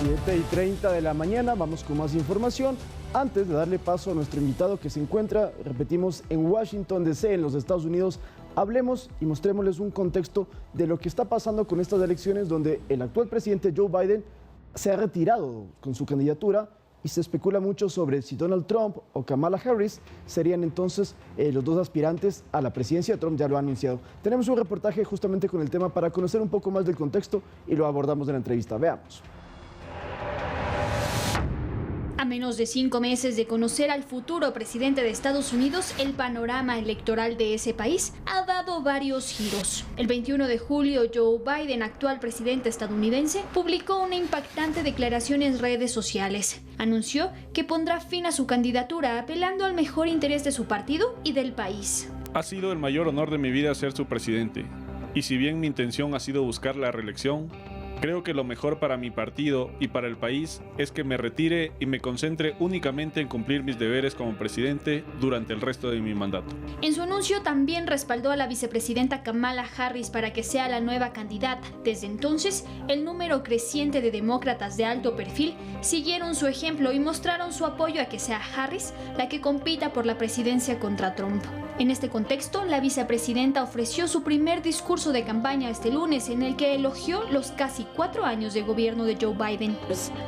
7:30 de la mañana, vamos con más información. Antes de darle paso a nuestro invitado que se encuentra, repetimos, en Washington, D.C., en los Estados Unidos, hablemos y mostrémosles un contexto de lo que está pasando con estas elecciones, donde el actual presidente Joe Biden se ha retirado con su candidatura y se especula mucho sobre si Donald Trump o Kamala Harris serían entonces los dos aspirantes a la presidencia. Trump ya lo ha anunciado. Tenemos un reportaje justamente con el tema para conocer un poco más del contexto y lo abordamos en la entrevista. Veamos. A menos de 5 meses de conocer al futuro presidente de Estados Unidos, el panorama electoral de ese país ha dado varios giros. El 21 de julio, Joe Biden, actual presidente estadounidense, publicó una impactante declaración en redes sociales. Anunció que pondrá fin a su candidatura, apelando al mejor interés de su partido y del país. Ha sido el mayor honor de mi vida ser su presidente, y si bien mi intención ha sido buscar la reelección, creo que lo mejor para mi partido y para el país es que me retire y me concentre únicamente en cumplir mis deberes como presidente durante el resto de mi mandato. En su anuncio también respaldó a la vicepresidenta Kamala Harris para que sea la nueva candidata. Desde entonces, el número creciente de demócratas de alto perfil siguieron su ejemplo y mostraron su apoyo a que sea Harris la que compita por la presidencia contra Trump. En este contexto, la vicepresidenta ofreció su primer discurso de campaña este lunes, en el que elogió los casi 4 años de gobierno de Joe Biden.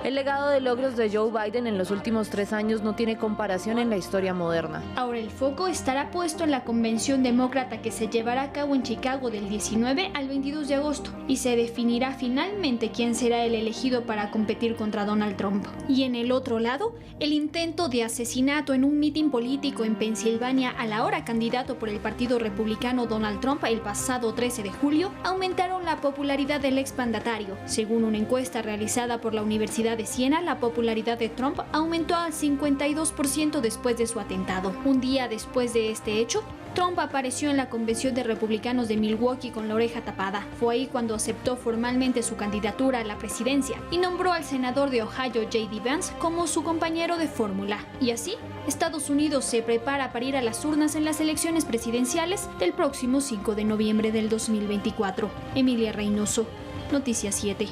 El legado de logros de Joe Biden en los últimos 3 años no tiene comparación en la historia moderna. Ahora el foco estará puesto en la convención demócrata que se llevará a cabo en Chicago del 19 al 22 de agosto y se definirá finalmente quién será el elegido para competir contra Donald Trump. Y en el otro lado, el intento de asesinato en un mitin político en Pensilvania a la hora candidato por el Partido Republicano Donald Trump el pasado 13 de julio aumentaron la popularidad del exmandatario. Según una encuesta realizada por la Universidad de Siena, la popularidad de Trump aumentó al 52% después de su atentado. Un día después de este hecho, Trump apareció en la convención de republicanos de Milwaukee con la oreja tapada. Fue ahí cuando aceptó formalmente su candidatura a la presidencia y nombró al senador de Ohio J.D. Vance como su compañero de fórmula. Y así, Estados Unidos se prepara para ir a las urnas en las elecciones presidenciales del próximo 5 de noviembre del 2024. Emilia Reynoso, Noticias 7.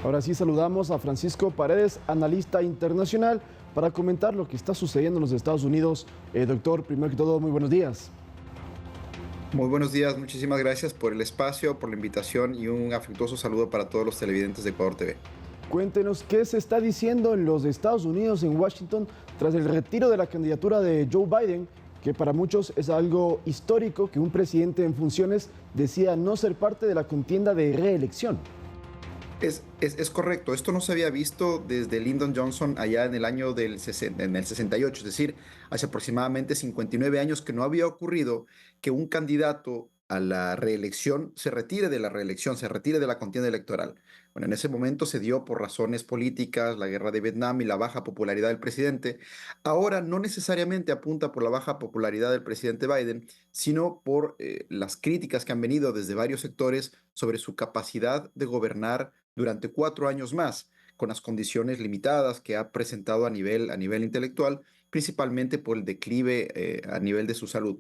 Ahora sí saludamos a Francisco Paredes, analista internacional, para comentar lo que está sucediendo en los Estados Unidos. Doctor, primero que todo, muy buenos días. Muy buenos días, muchísimas gracias por el espacio, por la invitación y un afectuoso saludo para todos los televidentes de Ecuador TV. Cuéntenos qué se está diciendo en los Estados Unidos, en Washington, tras el retiro de la candidatura de Joe Biden, que para muchos es algo histórico que un presidente en funciones decida no ser parte de la contienda de reelección. Es correcto, esto no se había visto desde Lyndon Johnson allá en el año en el 68, es decir, hace aproximadamente 59 años que no había ocurrido que un candidato a la reelección se retire de la reelección, se retire de la contienda electoral. Bueno, en ese momento se dio por razones políticas, la guerra de Vietnam y la baja popularidad del presidente. Ahora no necesariamente apunta por la baja popularidad del presidente Biden, sino por las críticas que han venido desde varios sectores sobre su capacidad de gobernar durante 4 años más, con las condiciones limitadas que ha presentado a nivel intelectual, principalmente por el declive a nivel de su salud.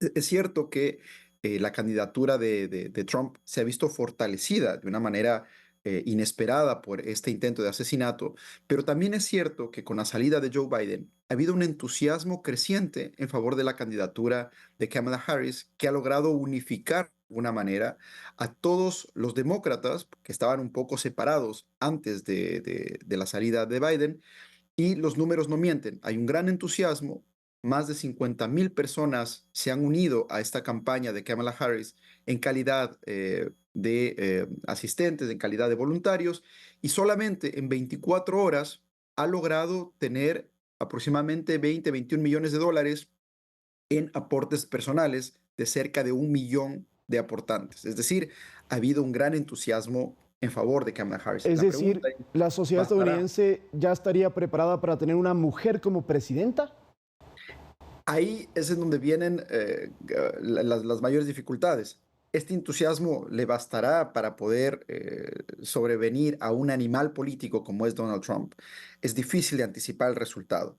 Es cierto que la candidatura de Trump se ha visto fortalecida de una manera inesperada por este intento de asesinato, pero también es cierto que con la salida de Joe Biden ha habido un entusiasmo creciente en favor de la candidatura de Kamala Harris, que ha logrado unificar de alguna manera a todos los demócratas que estaban un poco separados antes de la salida de Biden, y los números no mienten. Hay un gran entusiasmo. Más de 50,000 personas se han unido a esta campaña de Kamala Harris en calidad de asistentes, en calidad de voluntarios, y solamente en 24 horas ha logrado tener aproximadamente 21 millones de dólares en aportes personales de cerca de 1 millón de aportantes. Es decir, ha habido un gran entusiasmo en favor de Kamala Harris. Es decir, ¿la sociedad estadounidense ya estaría preparada para tener una mujer como presidenta? Ahí es en donde vienen las mayores dificultades. Este entusiasmo le bastará para poder sobrevenir a un animal político como es Donald Trump. Es difícil de anticipar el resultado.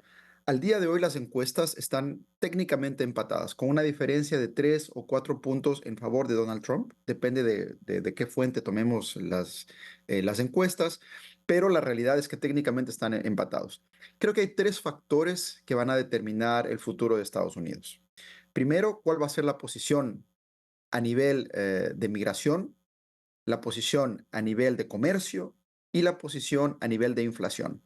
Al día de hoy las encuestas están técnicamente empatadas, con una diferencia de 3 o 4 puntos en favor de Donald Trump. Depende de qué fuente tomemos las encuestas, pero la realidad es que técnicamente están empatados. Creo que hay 3 factores que van a determinar el futuro de Estados Unidos. Primero, ¿cuál va a ser la posición a nivel de migración, la posición a nivel de comercio y la posición a nivel de inflación?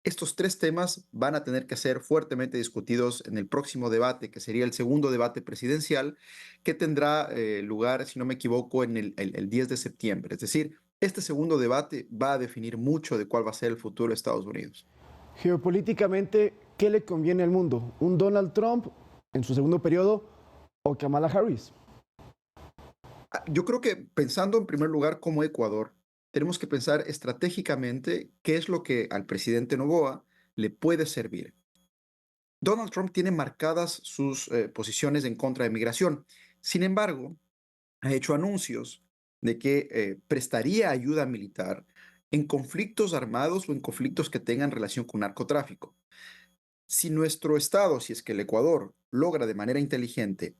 Estos 3 temas van a tener que ser fuertemente discutidos en el próximo debate, que sería el segundo debate presidencial, que tendrá lugar, si no me equivoco, en el 10 de septiembre. Es decir, este segundo debate va a definir mucho de cuál va a ser el futuro de Estados Unidos. Geopolíticamente, ¿qué le conviene al mundo? ¿Un Donald Trump en su segundo periodo o Kamala Harris? Yo creo que pensando en primer lugar como Ecuador, tenemos que pensar estratégicamente qué es lo que al presidente Noboa le puede servir. Donald Trump tiene marcadas sus posiciones en contra de migración. Sin embargo, ha hecho anuncios de que prestaría ayuda militar en conflictos armados o en conflictos que tengan relación con narcotráfico. Si nuestro Estado, si es que el Ecuador logra de manera inteligente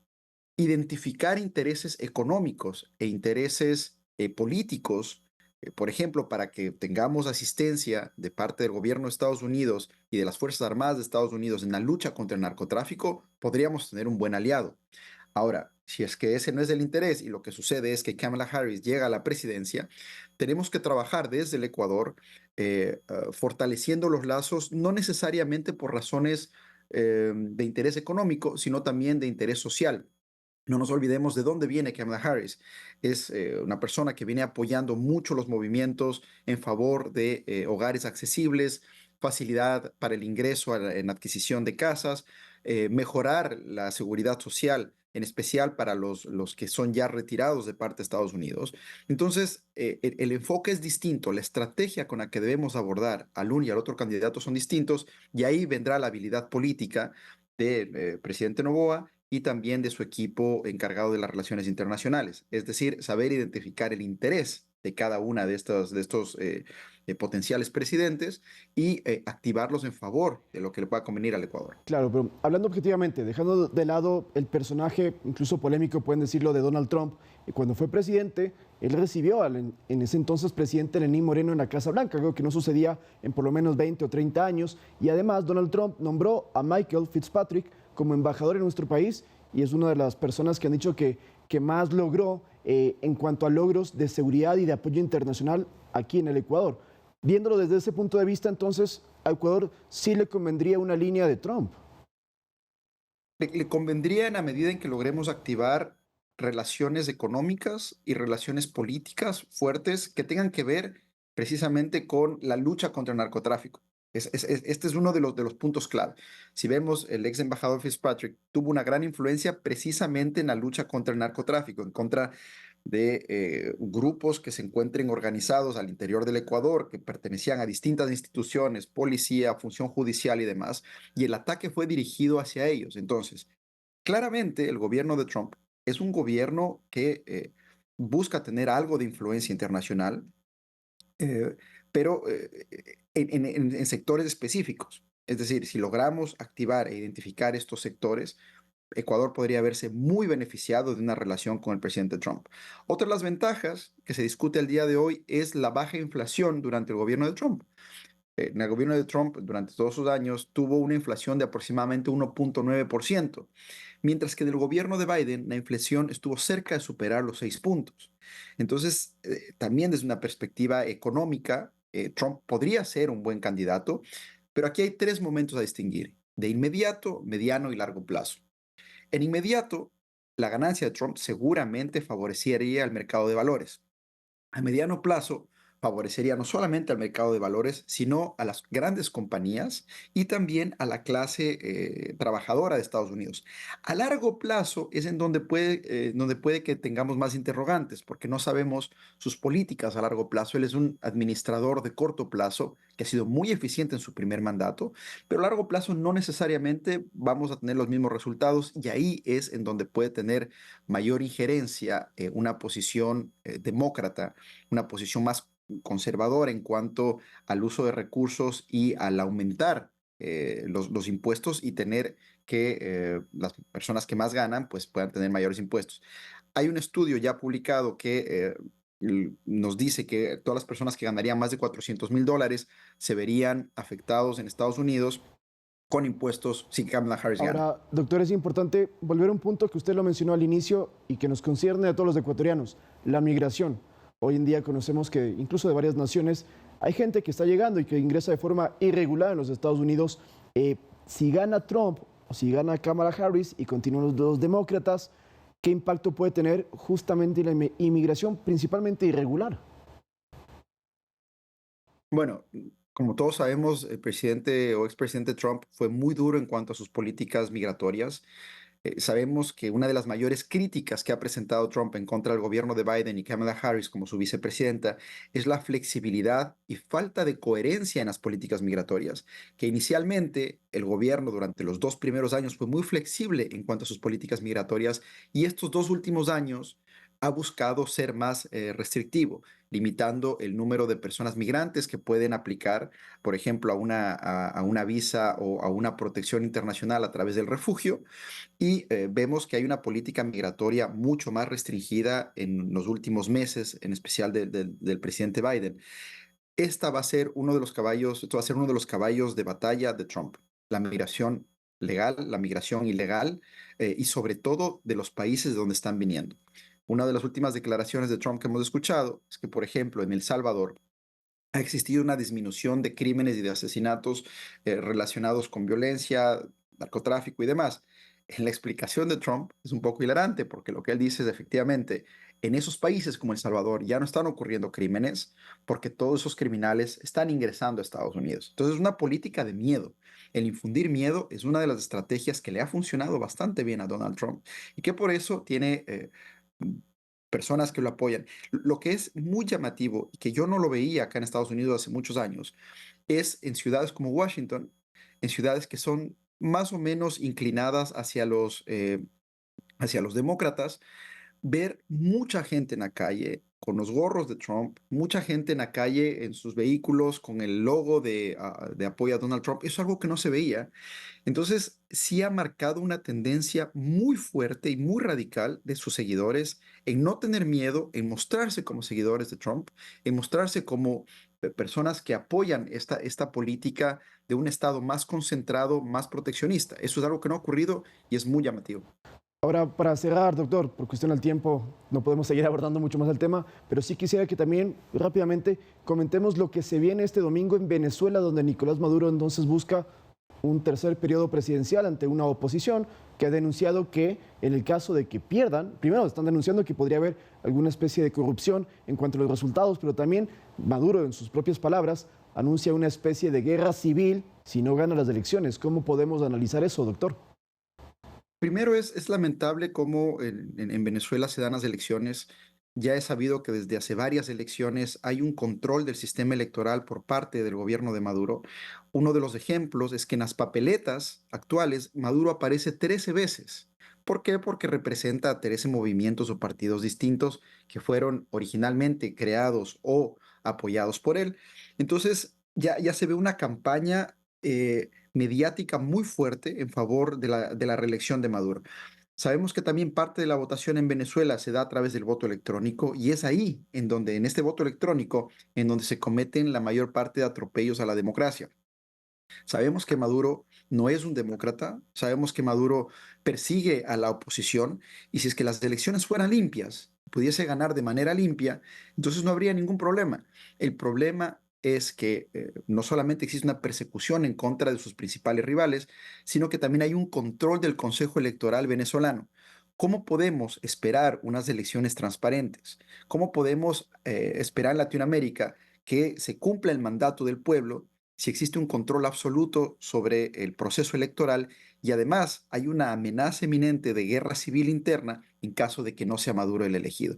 identificar intereses económicos e intereses políticos, por ejemplo, para que tengamos asistencia de parte del gobierno de Estados Unidos y de las Fuerzas Armadas de Estados Unidos en la lucha contra el narcotráfico, podríamos tener un buen aliado. Ahora, si es que ese no es el interés y lo que sucede es que Kamala Harris llega a la presidencia, tenemos que trabajar desde el Ecuador fortaleciendo los lazos, no necesariamente por razones de interés económico, sino también de interés social. No nos olvidemos de dónde viene Kamala Harris. Es una persona que viene apoyando mucho los movimientos en favor de hogares accesibles, facilidad para el ingreso en adquisición de casas, mejorar la seguridad social, en especial para los que son ya retirados de parte de Estados Unidos. Entonces, el enfoque es distinto, la estrategia con la que debemos abordar al uno y al otro candidato son distintos, y ahí vendrá la habilidad política del presidente Noboa y también de su equipo encargado de las relaciones internacionales. Es decir, saber identificar el interés de cada una de estos potenciales presidentes y activarlos en favor de lo que le pueda convenir al Ecuador. Claro, pero hablando objetivamente, dejando de lado el personaje, incluso polémico, pueden decirlo, de Donald Trump, cuando fue presidente, él recibió en ese entonces presidente Lenín Moreno en la Casa Blanca, algo que no sucedía en por lo menos 20 o 30 años, y además Donald Trump nombró a Michael Fitzpatrick como embajador en nuestro país y es una de las personas que han dicho que más logró en cuanto a logros de seguridad y de apoyo internacional aquí en el Ecuador. Viéndolo desde ese punto de vista, entonces, a Ecuador sí le convendría una línea de Trump. Le convendría en la medida en que logremos activar relaciones económicas y relaciones políticas fuertes que tengan que ver precisamente con la lucha contra el narcotráfico. Este es uno de los puntos clave. Si vemos, el ex embajador Fitzpatrick tuvo una gran influencia precisamente en la lucha contra el narcotráfico, en contra de grupos que se encuentren organizados al interior del Ecuador, que pertenecían a distintas instituciones, policía, función judicial y demás, y el ataque fue dirigido hacia ellos. Entonces, claramente el gobierno de Trump es un gobierno que busca tener algo de influencia internacional, eh, pero en sectores específicos. Es decir, si logramos activar e identificar estos sectores, Ecuador podría verse muy beneficiado de una relación con el presidente Trump. Otra de las ventajas que se discute el día de hoy es la baja inflación durante el gobierno de Trump. En el gobierno de Trump, durante todos sus años, tuvo una inflación de aproximadamente 1,9%, mientras que en el gobierno de Biden la inflación estuvo cerca de superar los 6 puntos. Entonces, también desde una perspectiva económica, Trump podría ser un buen candidato, pero aquí hay 3 momentos a distinguir: de inmediato, mediano y largo plazo. En inmediato, la ganancia de Trump seguramente favorecería al mercado de valores. A mediano plazo, favorecería no solamente al mercado de valores, sino a las grandes compañías y también a la clase trabajadora de Estados Unidos. A largo plazo es en donde puede que tengamos más interrogantes, porque no sabemos sus políticas a largo plazo. Él es un administrador de corto plazo que ha sido muy eficiente en su primer mandato, pero a largo plazo no necesariamente vamos a tener los mismos resultados, y ahí es en donde puede tener mayor injerencia una posición demócrata, una posición más conservadora en cuanto al uso de recursos y al aumentar los impuestos y tener que las personas que más ganan pues puedan tener mayores impuestos. Hay un estudio ya publicado que nos dice que todas las personas que ganarían más de $400,000 se verían afectados en Estados Unidos con impuestos si Kamala Harris gana. Ahora, doctor, es importante volver a un punto que usted lo mencionó al inicio y que nos concierne a todos los ecuatorianos, la migración. Hoy en día conocemos que incluso de varias naciones hay gente que está llegando y que ingresa de forma irregular en los Estados Unidos. Si gana Trump o si gana Kamala Harris y continúan los dos demócratas, ¿qué impacto puede tener justamente la inmigración principalmente irregular? Bueno, como todos sabemos, el presidente o expresidente Trump fue muy duro en cuanto a sus políticas migratorias. Sabemos que una de las mayores críticas que ha presentado Trump en contra del gobierno de Biden y Kamala Harris como su vicepresidenta es la flexibilidad y falta de coherencia en las políticas migratorias, que inicialmente el gobierno durante los 2 primeros años fue muy flexible en cuanto a sus políticas migratorias y estos 2 últimos años ha buscado ser más restrictivo, limitando el número de personas migrantes que pueden aplicar, por ejemplo, a una visa o a una protección internacional a través del refugio y vemos que hay una política migratoria mucho más restringida en los últimos meses, en especial del presidente Biden. Esto va a ser uno de los caballos de batalla de Trump, la migración legal, la migración ilegal y sobre todo de los países de donde están viniendo. Una de las últimas declaraciones de Trump que hemos escuchado es que, por ejemplo, en El Salvador ha existido una disminución de crímenes y de asesinatos relacionados con violencia, narcotráfico y demás. En la explicación de Trump es un poco hilarante porque lo que él dice es efectivamente, en esos países como El Salvador ya no están ocurriendo crímenes porque todos esos criminales están ingresando a Estados Unidos. Entonces es una política de miedo. El infundir miedo es una de las estrategias que le ha funcionado bastante bien a Donald Trump y que por eso tiene personas que lo apoyan. Lo que es muy llamativo y que yo no lo veía acá en Estados Unidos hace muchos años es en ciudades como Washington, en ciudades que son más o menos inclinadas hacia los demócratas, ver mucha gente en la calle con los gorros de Trump, mucha gente en la calle en sus vehículos con el logo de apoyo a Donald Trump, eso es algo que no se veía. Entonces, sí ha marcado una tendencia muy fuerte y muy radical de sus seguidores en no tener miedo, en mostrarse como seguidores de Trump, en mostrarse como personas que apoyan esta política de un Estado más concentrado, más proteccionista. Eso es algo que no ha ocurrido y es muy llamativo. Ahora, para cerrar, doctor, por cuestión del tiempo, no podemos seguir abordando mucho más el tema, pero sí quisiera que también rápidamente comentemos lo que se viene este domingo en Venezuela, donde Nicolás Maduro entonces busca un tercer periodo presidencial ante una oposición que ha denunciado que en el caso de que pierdan, primero están denunciando que podría haber alguna especie de corrupción en cuanto a los resultados, pero también Maduro, en sus propias palabras, anuncia una especie de guerra civil si no gana las elecciones. ¿Cómo podemos analizar eso, doctor? Primero es lamentable cómo en Venezuela se dan las elecciones. Ya es sabido que desde hace varias elecciones hay un control del sistema electoral por parte del gobierno de Maduro. Uno de los ejemplos es que en las papeletas actuales Maduro aparece 13 veces. ¿Por qué? Porque representa a 13 movimientos o partidos distintos que fueron originalmente creados o apoyados por él. Entonces ya se ve una campaña mediática muy fuerte en favor de la reelección de Maduro. Sabemos que también parte de la votación en Venezuela se da a través del voto electrónico y es ahí, en este voto electrónico, en donde se cometen la mayor parte de atropellos a la democracia. Sabemos que Maduro no es un demócrata, sabemos que Maduro persigue a la oposición y si es que las elecciones fueran limpias, pudiese ganar de manera limpia, entonces no habría ningún problema. El problema es que no solamente existe una persecución en contra de sus principales rivales, sino que también hay un control del Consejo Electoral venezolano. ¿Cómo podemos esperar unas elecciones transparentes? ¿Cómo podemos esperar en Latinoamérica que se cumpla el mandato del pueblo si existe un control absoluto sobre el proceso electoral y además hay una amenaza inminente de guerra civil interna en caso de que no sea Maduro el elegido.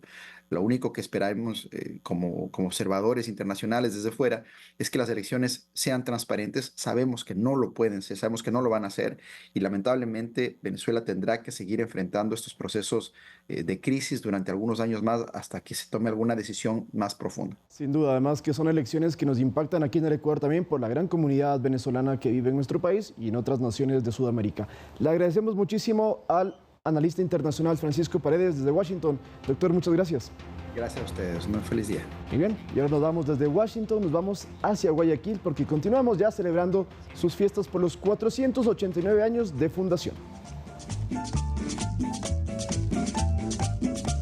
Lo único que esperamos como observadores internacionales desde fuera es que las elecciones sean transparentes. Sabemos que no lo pueden ser, sabemos que no lo van a hacer y lamentablemente Venezuela tendrá que seguir enfrentando estos procesos de crisis durante algunos años más hasta que se tome alguna decisión más profunda. Sin duda, además que son elecciones que nos impactan aquí en el Ecuador también por la gran comunidad venezolana que vive en nuestro país y en otras naciones de Sudamérica. Le agradecemos muchísimo al analista internacional Francisco Paredes desde Washington. Doctor, muchas gracias. Gracias a ustedes, un feliz día. Muy bien, y ahora nos vamos desde Washington, nos vamos hacia Guayaquil porque continuamos ya celebrando sus fiestas por los 489 años de fundación.